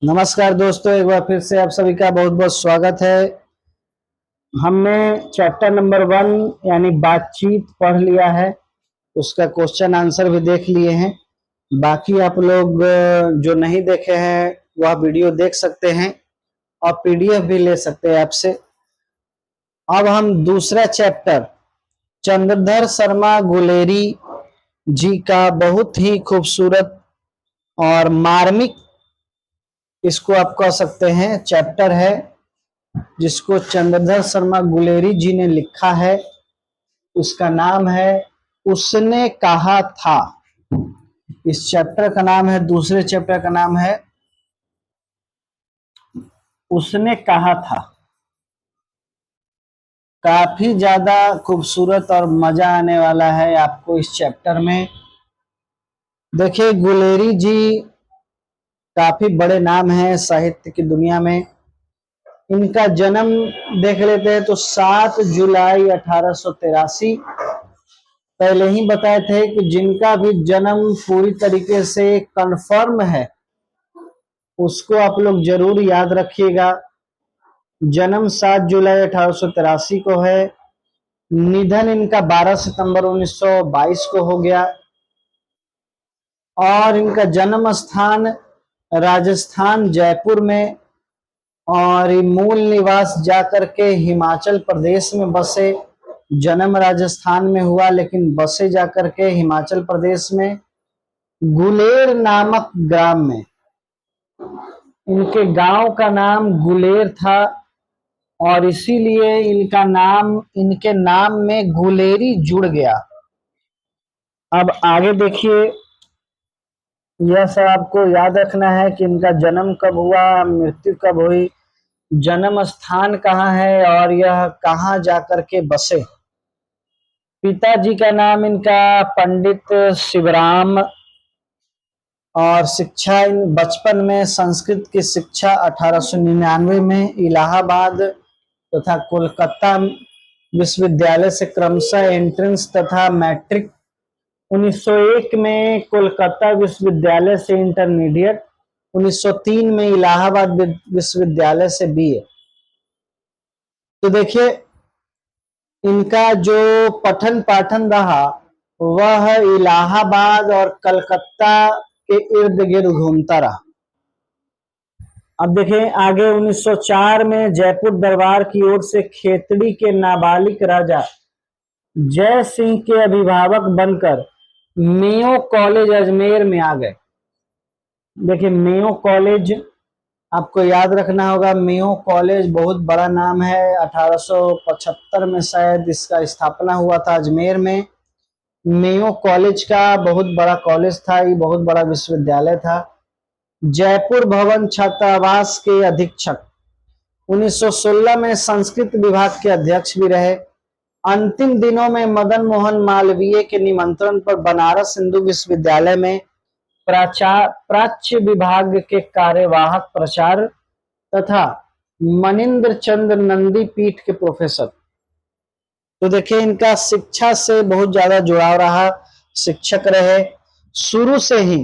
नमस्कार दोस्तों, एक बार फिर से आप सभी का बहुत बहुत स्वागत है। हमने चैप्टर नंबर 1 यानी बातचीत पढ़ लिया है। उसका क्वेश्चन आंसर भी देख लिए हैं। बाकी आप लोग जो नहीं देखे हैं वह वीडियो देख सकते हैं और पीडीएफ भी ले सकते हैं आपसे। अब हम दूसरा चैप्टर चंद्रधर शर्मा गुलेरी जी का बहुत ही खूबसूरत और मार्मिक, इसको आप कह सकते हैं, चैप्टर है जिसको चंद्रधर शर्मा गुलेरी जी ने लिखा है। उसका नाम है उसने कहा था। इस चैप्टर का नाम है, दूसरे चैप्टर का नाम है उसने कहा था। काफी ज्यादा खूबसूरत और मजा आने वाला है आपको इस चैप्टर में। देखिए, गुलेरी जी काफी बड़े नाम हैं साहित्य की दुनिया में। इनका जन्म देख लेते हैं तो 7 जुलाई 1883। पहले ही बताए थे कि जिनका भी जन्म पूरी तरीके से कंफर्म है उसको आप लोग जरूर याद रखिएगा। जन्म 7 जुलाई 1883 को है। निधन इनका 12 सितंबर 1922 को हो गया और इनका जन्म स्थान राजस्थान जयपुर में और मूल निवास जाकर के हिमाचल प्रदेश में बसे। जन्म राजस्थान में हुआ लेकिन बसे जाकर के हिमाचल प्रदेश में गुलेर नामक ग्राम में। इनके गांव का नाम गुलेर था और इसीलिए इनके नाम में गुलेरी जुड़ गया। अब आगे देखिए, यह सब आपको याद रखना है कि इनका जन्म कब हुआ, मृत्यु कब हुई, जन्म स्थान कहाँ है और यह कहाँ जाकर के बसे। पिताजी का नाम इनका पंडित शिवराम और शिक्षा बचपन में संस्कृत की शिक्षा 1899 में इलाहाबाद तथा कोलकाता विश्वविद्यालय से क्रमशः एंट्रेंस तथा मैट्रिक, 1901 में कोलकाता विश्वविद्यालय से इंटरमीडिएट, 1903 में इलाहाबाद विश्वविद्यालय से बीए। तो देखिए, इनका जो पठन पाठन रहा वह इलाहाबाद और कलकत्ता के इर्द गिर्द घूमता रहा। अब देखें आगे, 1904 में जयपुर दरबार की ओर से खेतड़ी के नाबालिग राजा जय सिंह के अभिभावक बनकर मेयो कॉलेज अजमेर में आ गए। देखिए, मेयो कॉलेज आपको याद रखना होगा। मेयो कॉलेज बहुत बड़ा नाम है। 1875 में शायद इसका स्थापना हुआ था अजमेर में। मेयो कॉलेज का बहुत बड़ा कॉलेज था, ये बहुत बड़ा विश्वविद्यालय था। जयपुर भवन छात्रावास के अधीक्षक, 1916 में संस्कृत विभाग के अध्यक्ष भी रहे। अंतिम दिनों में मदन मोहन मालवीय के निमंत्रण पर बनारस हिंदू विश्वविद्यालय में प्राच्य विभाग के कार्यवाहक प्राचार्य तथा मनिंद्र चंद्र नंदी पीठ के प्रोफेसर। तो देखिए, इनका शिक्षा से बहुत ज्यादा जुड़ाव रहा, शिक्षक रहे शुरू से ही।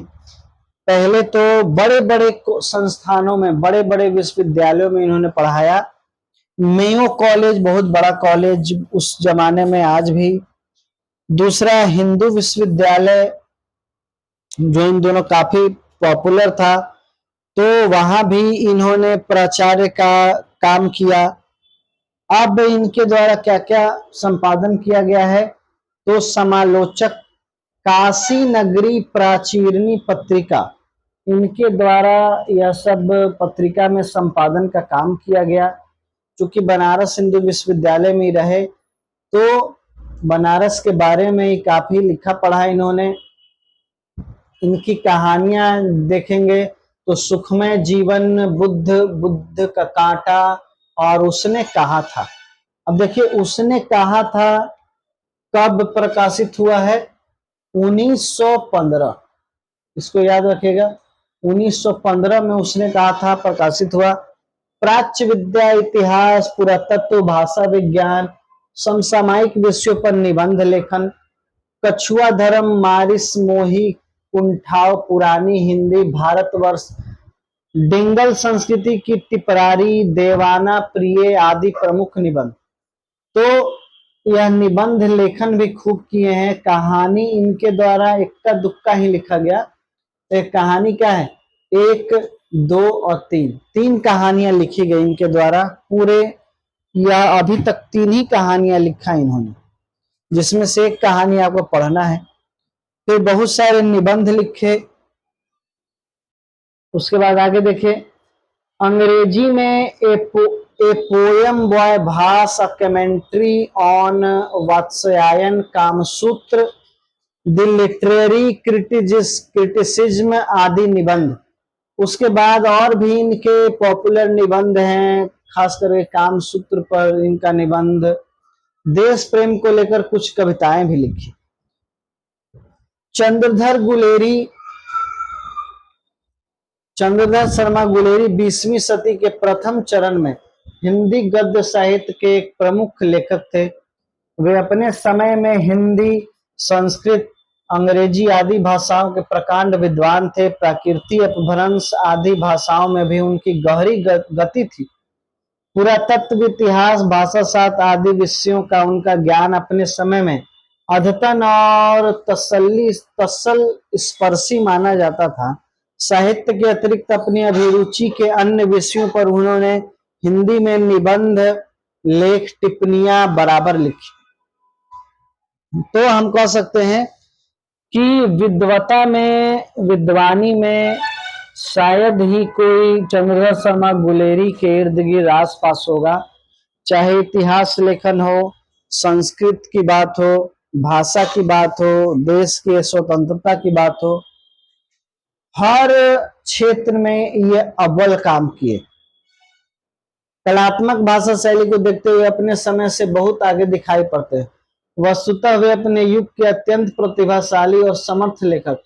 पहले तो बड़े बड़े संस्थानों में, बड़े बड़े विश्वविद्यालयों में इन्होंने पढ़ाया। मेयो कॉलेज बहुत बड़ा कॉलेज उस जमाने में, आज भी। दूसरा हिंदू विश्वविद्यालय जो इन दोनों काफी पॉपुलर था, तो वहां भी इन्होंने प्राचार्य का काम किया। अब इनके द्वारा क्या क्या संपादन किया गया है, तो समालोचक काशी नगरी प्राचीरनी पत्रिका, इनके द्वारा यह सब पत्रिका में संपादन का काम किया गया। क्योंकि बनारस हिंदू विश्वविद्यालय में रहे तो बनारस के बारे में ही काफी लिखा पढ़ा इन्होंने। इनकी कहानियां देखेंगे तो सुखमय जीवन, बुद्ध का कांटा और उसने कहा था। अब देखिए, उसने कहा था कब प्रकाशित हुआ है, 1915। इसको याद रखिएगा, 1915 में उसने कहा था प्रकाशित हुआ। प्राच्य विद्या, इतिहास, पुरातत्व, भाषा विज्ञान, समसामयिक विषयों पर निबंध लेखन, कछुआ धर्म, मारिस मोही, कुंठाव, पुरानी हिंदी, भारतवर्ष, डिंगल संस्कृति की टिपरारी, देवाना प्रिय आदि प्रमुख निबंध। तो यह निबंध लेखन भी खूब किए हैं। कहानी इनके द्वारा इक्का दुक्का ही लिखा गया। एक कहानी क्या है, 1, 2 और 3, 3 कहानियां लिखी गई इनके द्वारा पूरे, या अभी तक 3 ही कहानियां लिखा इन्होंने, जिसमें से एक कहानी आपको पढ़ना है। फिर बहुत सारे निबंध लिखे। उसके बाद आगे देखिए, अंग्रेजी में a poem by Bhasa, a commentary on Vatsyayana, Kamasutra, the literary criticism आदि निबंध। उसके बाद और भी इनके पॉपुलर निबंध हैं, खास करके कामसूत्र पर इनका निबंध। देश प्रेम को लेकर कुछ कविताएं भी लिखी। चंद्रधर शर्मा गुलेरी 20वीं सदी के प्रथम चरण में हिंदी गद्य साहित्य के एक प्रमुख लेखक थे। वे अपने समय में हिंदी, संस्कृत, अंग्रेजी आदि भाषाओं के प्रकांड विद्वान थे। प्राकृतिक, अपभ्रंश आदि भाषाओं में भी उनकी गहरी गति थी। पुरातत्व, इतिहास, भाषा शास्त्र आदि विषयों का उनका ज्ञान अपने समय में अद्यतन और तसल स्पर्शी माना जाता था। साहित्य के अतिरिक्त अपनी अभिरुचि के अन्य विषयों पर उन्होंने हिंदी में निबंध, लेख, टिप्पणियां बराबर लिखी। तो हम कह सकते हैं कि विद्वानी में शायद ही कोई चंद्रधर शर्मा गुलेरी के इर्द गिर्द आस पास होगा। चाहे इतिहास लेखन हो, संस्कृत की बात हो, भाषा की बात हो, देश की स्वतंत्रता की बात हो, हर क्षेत्र में ये अव्वल काम किए। कलात्मक भाषा शैली को देखते हुए अपने समय से बहुत आगे दिखाई पड़ते हैं। वस्तुतः वे अपने युग के अत्यंत प्रतिभाशाली और समर्थ लेखक।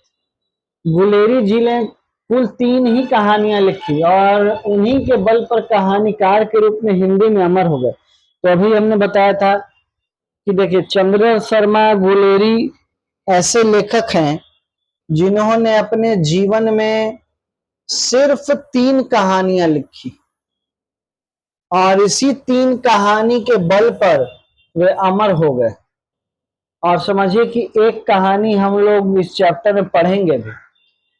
गुलेरी जी ने कुल 3 ही कहानियां लिखी और उन्हीं के बल पर कहानीकार के रूप में हिंदी में अमर हो गए। तो अभी हमने बताया था कि देखिए, चंद्रधर शर्मा गुलेरी ऐसे लेखक हैं जिन्होंने अपने जीवन में सिर्फ 3 कहानियां लिखी और इसी 3 कहानी के बल पर वे अमर हो गए। और समझिए कि एक कहानी हम लोग इस चैप्टर में पढ़ेंगे भी।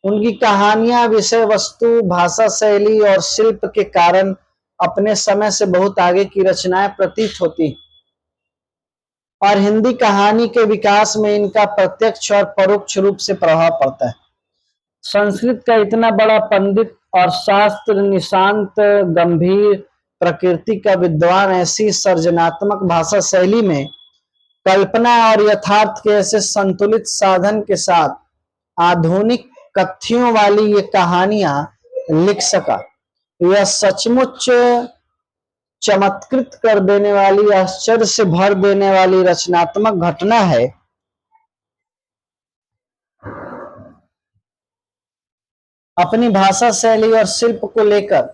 उनकी कहानियां विषय वस्तु, भाषा शैली और शिल्प के कारण अपने समय से बहुत आगे की रचनाएं प्रतीत होती और हिंदी कहानी के विकास में इनका प्रत्यक्ष और परोक्ष रूप से प्रभाव पड़ता है। संस्कृत का इतना बड़ा पंडित और शास्त्र निशांत, गंभीर प्रकृति का विद्वान ऐसी सर्जनात्मक भाषा शैली में कल्पना और यथार्थ के ऐसे संतुलित साधन के साथ आधुनिक कथ्यों वाली ये कहानियां लिख सका, यह सचमुच चमत्कृत कर देने वाली, आश्चर्य से भर देने वाली रचनात्मक घटना है। अपनी भाषा शैली और शिल्प को लेकर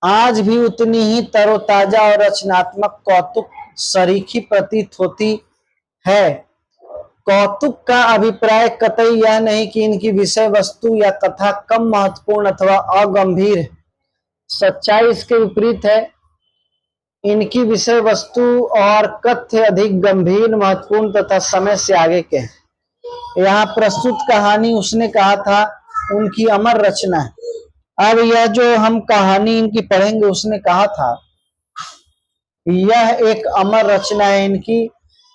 आज भी उतनी ही तरोताजा और रचनात्मक कौतुक सरीखी प्रतीत होती है। कौतुक का अभिप्राय कतई यह नहीं कि इनकी विषय वस्तु या कथा कम महत्वपूर्ण अथवा अगंभीर है। सच्चाई इसके विपरीत है। इनकी विषय वस्तु और कथ्य अधिक गंभीर, महत्वपूर्ण तथा समय से आगे के हैं। यहाँ प्रस्तुत कहानी उसने कहा था उनकी अमर रचना है। अब यह जो हम कहानी इनकी पढ़ेंगे, उसने कहा था यह एक अमर रचना है। इनकी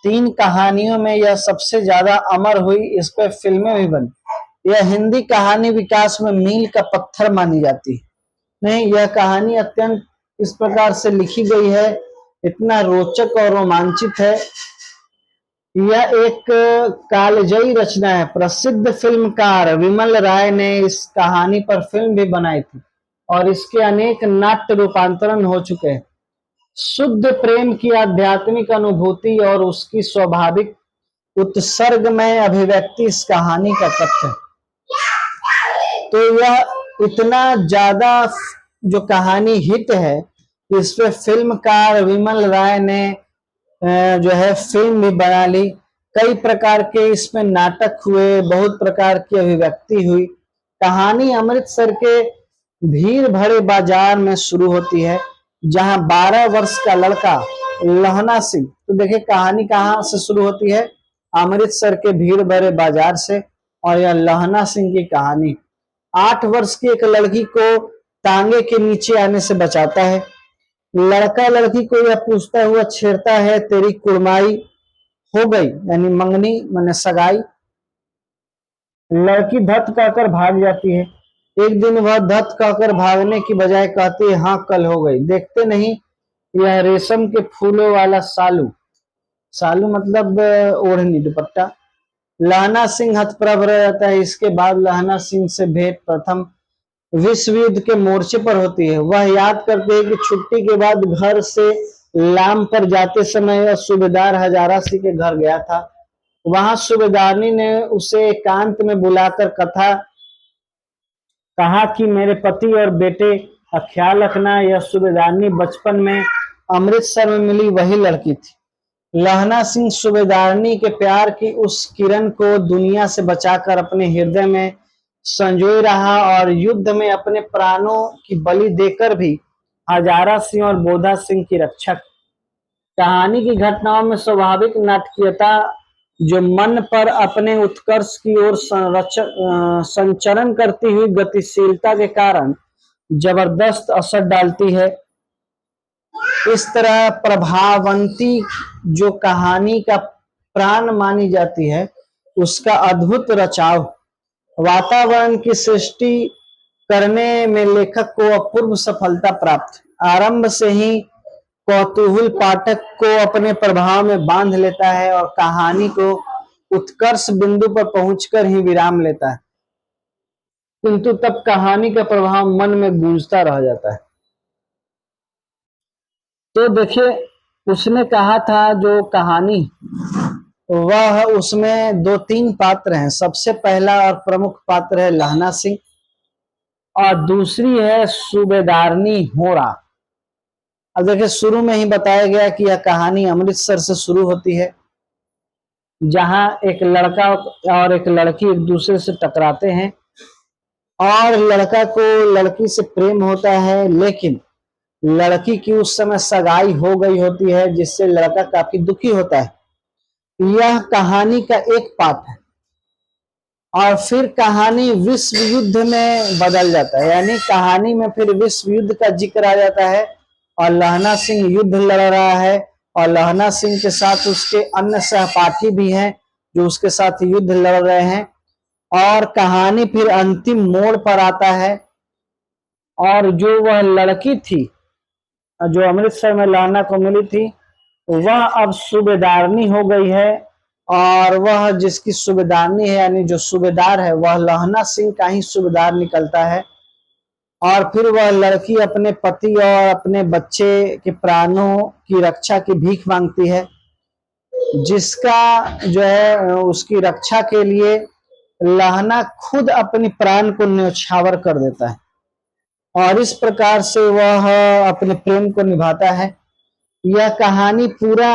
3 कहानियों में यह सबसे ज्यादा अमर हुई। इस पर फिल्में भी बनी। यह हिंदी कहानी विकास में मील का पत्थर मानी जाती है। नहीं, यह कहानी अत्यंत इस प्रकार से लिखी गई है, इतना रोचक और रोमांचित है। यह एक कालजयी रचना है। प्रसिद्ध फिल्मकार विमल राय ने इस कहानी पर फिल्म भी बनाई थी और इसके अनेक नाट्य रूपांतरण हो चुके हैं। शुद्ध प्रेम की आध्यात्मिक अनुभूति और उसकी स्वाभाविक उत्सर्गमय अभिव्यक्ति इस कहानी का तथ्य है। तो यह इतना ज्यादा जो कहानी हिट है, इस पे फिल्मकार विमल राय ने जो है फिल्म भी बना ली। कई प्रकार के इसमें नाटक हुए, बहुत प्रकार की अभिव्यक्ति हुई। कहानी अमृतसर के भीड़ भरे बाजार में शुरू होती है, जहां 12 वर्ष का लड़का लहना सिंह, तो देखिए कहानी कहाँ से शुरू होती है, अमृतसर के भीड़ भरे बाजार से। और यह लहना सिंह की कहानी 8 वर्ष की एक लड़की को तांगे के नीचे आने से बचाता है। लड़का लड़की को यह पूछता हुआ छेड़ता है, तेरी कुड़माई हो गई, यानी मंगनी माने सगाई। लड़की धत कहकर भाग जाती है। एक दिन वह धत कहकर भागने की बजाय कहती है, हाँ कल हो गई। देखते नहीं यह रेशम के फूलों वाला सालू, सालू मतलब ओढ़नी दुपट्टा। लहना सिंह हतप्रभ रह जाता है। इसके बाद लहना सिंह से भेंट प्रथम विश्व युद्ध के मोर्चे पर होती है। वह याद करते हैं कि छुट्टी के बाद घर से लाम पर जाते समय वह सूबेदार हजारा सिंह के घर गया था। वहां सूबेदारनी ने उसे एकांत में बुलाकर कहा कि मेरे पति और बेटे का ख्याल रखना। यह सूबेदारनी बचपन में अमृतसर में मिली वही लड़की थी। लहना सिंह सूबेदारनी के प्यार की उस किरण को दुनिया से बचाकर अपने हृदय में संजोए रहा और युद्ध में अपने प्राणों की बलि देकर भी हजारा सिंह और बोधा सिंह की रक्षक। कहानी की घटनाओं में स्वाभाविक नाटकीयता, जो मन पर अपने उत्कर्ष की ओर संचरण करती हुई गतिशीलता के कारण जबरदस्त असर डालती है। इस तरह प्रभावंती जो कहानी का प्राण मानी जाती है, उसका अद्भुत रचाव, वातावरण की सृष्टि करने में लेखक को अपूर्व सफलता प्राप्त। आरंभ से ही कौतूहल पाठक को अपने प्रभाव में बांध लेता है और कहानी को उत्कर्ष बिंदु पर पहुंचकर ही विराम लेता है, किंतु तब कहानी का प्रभाव मन में गूंजता रह जाता है। तो देखिए, उसने कहा था जो कहानी, वह उसमें 2-3 पात्र हैं। सबसे पहला और प्रमुख पात्र है लहना सिंह और दूसरी है सूबेदारनी होरा। अब देखिए, शुरू में ही बताया गया कि यह कहानी अमृतसर से शुरू होती है, जहां एक लड़का और एक लड़की एक दूसरे से टकराते हैं और लड़का को लड़की से प्रेम होता है, लेकिन लड़की की उस समय सगाई हो गई होती है, जिससे लड़का काफी दुखी होता है। यह कहानी का एक पार्ट है। और फिर कहानी विश्व युद्ध में बदल जाता है, यानी कहानी में फिर विश्व युद्ध का जिक्र आ जाता है और लहना सिंह युद्ध लड़ रहा है और लहना सिंह के साथ उसके अन्य सहपाठी भी हैं जो उसके साथ युद्ध लड़ रहे हैं। और कहानी फिर अंतिम मोड़ पर आता है और जो वह लड़की थी जो अमृतसर में लहना को मिली थी, वह अब सूबेदारनी हो गई है और वह जिसकी सूबेदारनी है, यानी जो सूबेदार है, वह लहना सिंह का ही सूबेदार निकलता है। और फिर वह लड़की अपने पति और अपने बच्चे के प्राणों की रक्षा की भीख मांगती है, जिसका जो है उसकी रक्षा के लिए लहना खुद अपनी प्राण को न्यौछावर कर देता है और इस प्रकार से वह अपने प्रेम को निभाता है। यह कहानी पूरा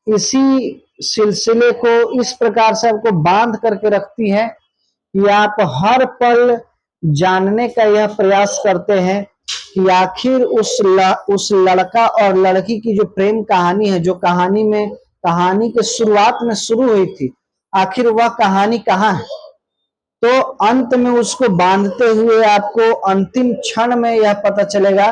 इसी सिलसिले को इस प्रकार से आपको बांध करके रखती है कि आप हर पल जानने का यह प्रयास करते हैं कि आखिर उस लड़का और लड़की की जो प्रेम कहानी है, जो कहानी के शुरुआत में शुरू हुई थी, आखिर वह कहानी कहाँ है। तो अंत में उसको बांधते हुए आपको अंतिम क्षण में यह पता चलेगा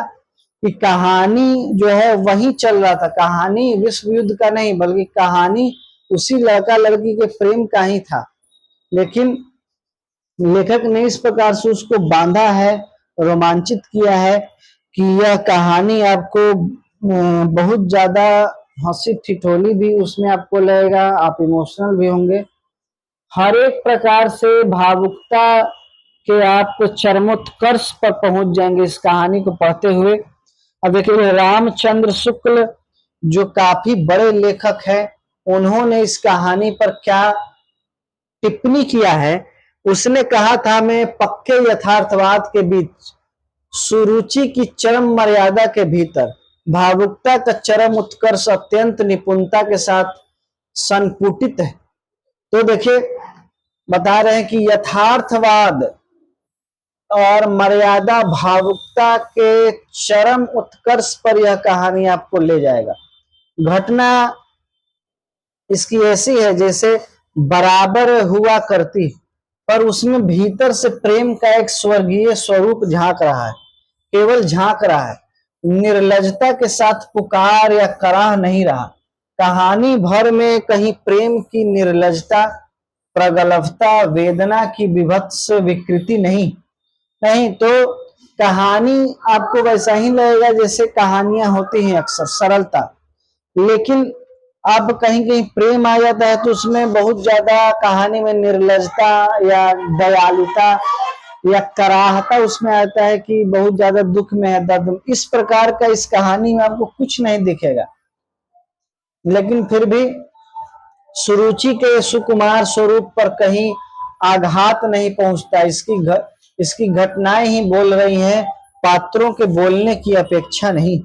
कि कहानी जो है वही चल रहा था। कहानी विश्व युद्ध का नहीं, बल्कि कहानी उसी लड़का लड़की के प्रेम का ही था, लेकिन लेखक ने इस प्रकार से उसको बांधा है, रोमांचित किया है कि यह कहानी आपको बहुत ज्यादा हंसी ठिठोली भी उसमें आपको लगेगा, आप इमोशनल भी होंगे, हर एक प्रकार से भावुकता के आप चरमोत्कर्ष पर पहुंच जाएंगे इस कहानी को पढ़ते हुए। अब देखिए, रामचंद्र शुक्ल जो काफी बड़े लेखक हैं, उन्होंने इस कहानी पर क्या टिप्पणी किया है। उसने कहा था, मैं पक्के यथार्थवाद के बीच, सुरुचि की चरम मर्यादा के भीतर, भावुकता का चरम उत्कर्ष अत्यंत निपुणता के साथ संपुटित है। तो देखिए, बता रहे हैं कि यथार्थवाद और मर्यादा भावुकता के चरम उत्कर्ष पर यह कहानी आपको ले जाएगा। घटना इसकी ऐसी है जैसे बराबर हुआ करती, पर उसमें भीतर से प्रेम का एक स्वर्गीय स्वरूप झांक रहा है, केवल झांक रहा है, निर्लजता के साथ पुकार या कराह नहीं रहा। कहानी भर में कहीं प्रेम की निर्लजता, प्रगल्भता, वेदना की विभत्स विकृति नहीं। तो कहानी आपको वैसा ही लगेगा जैसे कहानियां होती हैं अक्सर, सरलता, लेकिन अब कहीं कहीं प्रेम आ जाता है तो उसमें बहुत ज्यादा कहानी में निर्लजता या दयालुता या कराहता उसमें आता है कि बहुत ज्यादा दुख में है, दर्द। इस प्रकार का इस कहानी में आपको कुछ नहीं दिखेगा, लेकिन फिर भी सुरुचि के सुकुमार स्वरूप पर कहीं आघात नहीं पहुंचता। इसकी घटनाएं ही बोल रही हैं, पात्रों के बोलने की अपेक्षा नहीं।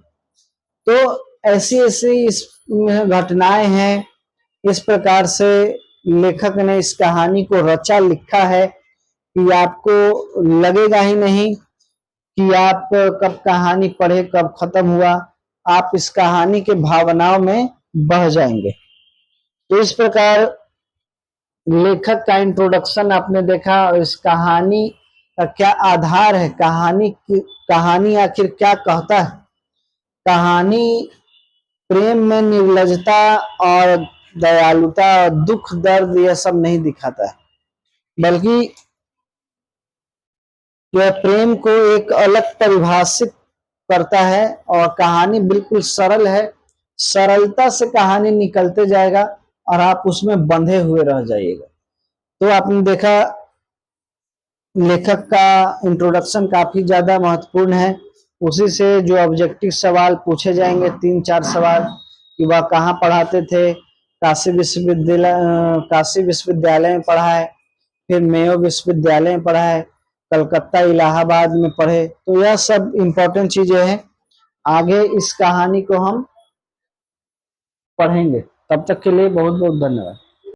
तो ऐसी ऐसी इस घटनाएं हैं। इस प्रकार से लेखक ने इस कहानी को रचा लिखा है कि आपको लगेगा ही नहीं कि आप कब कहानी पढ़े, कब खत्म हुआ। आप इस कहानी के भावनाओं में बह जाएंगे। तो इस प्रकार लेखक का इंट्रोडक्शन आपने देखा, और इस कहानी का क्या आधार है, कहानी आखिर क्या कहता है। कहानी प्रेम में निर्लजता और दयालुता और दुख दर्द यह सब नहीं दिखाता है, बल्कि यह प्रेम को एक अलग परिभाषित करता है। और कहानी बिल्कुल सरल है, सरलता से कहानी निकलते जाएगा और आप उसमें बंधे हुए रह जाइएगा। तो आपने देखा लेखक का इंट्रोडक्शन काफी ज्यादा महत्वपूर्ण है। उसी से जो ऑब्जेक्टिव सवाल पूछे जाएंगे, 3-4 सवाल, कि वह कहाँ पढ़ाते थे, काशी विश्वविद्यालय में पढ़ा है, फिर मेयो विश्वविद्यालय में पढ़ा है, कलकत्ता इलाहाबाद में पढ़े। तो यह सब इम्पोर्टेंट चीजें हैं। आगे इस कहानी को हम पढ़ेंगे। तब तक के लिए बहुत बहुत धन्यवाद।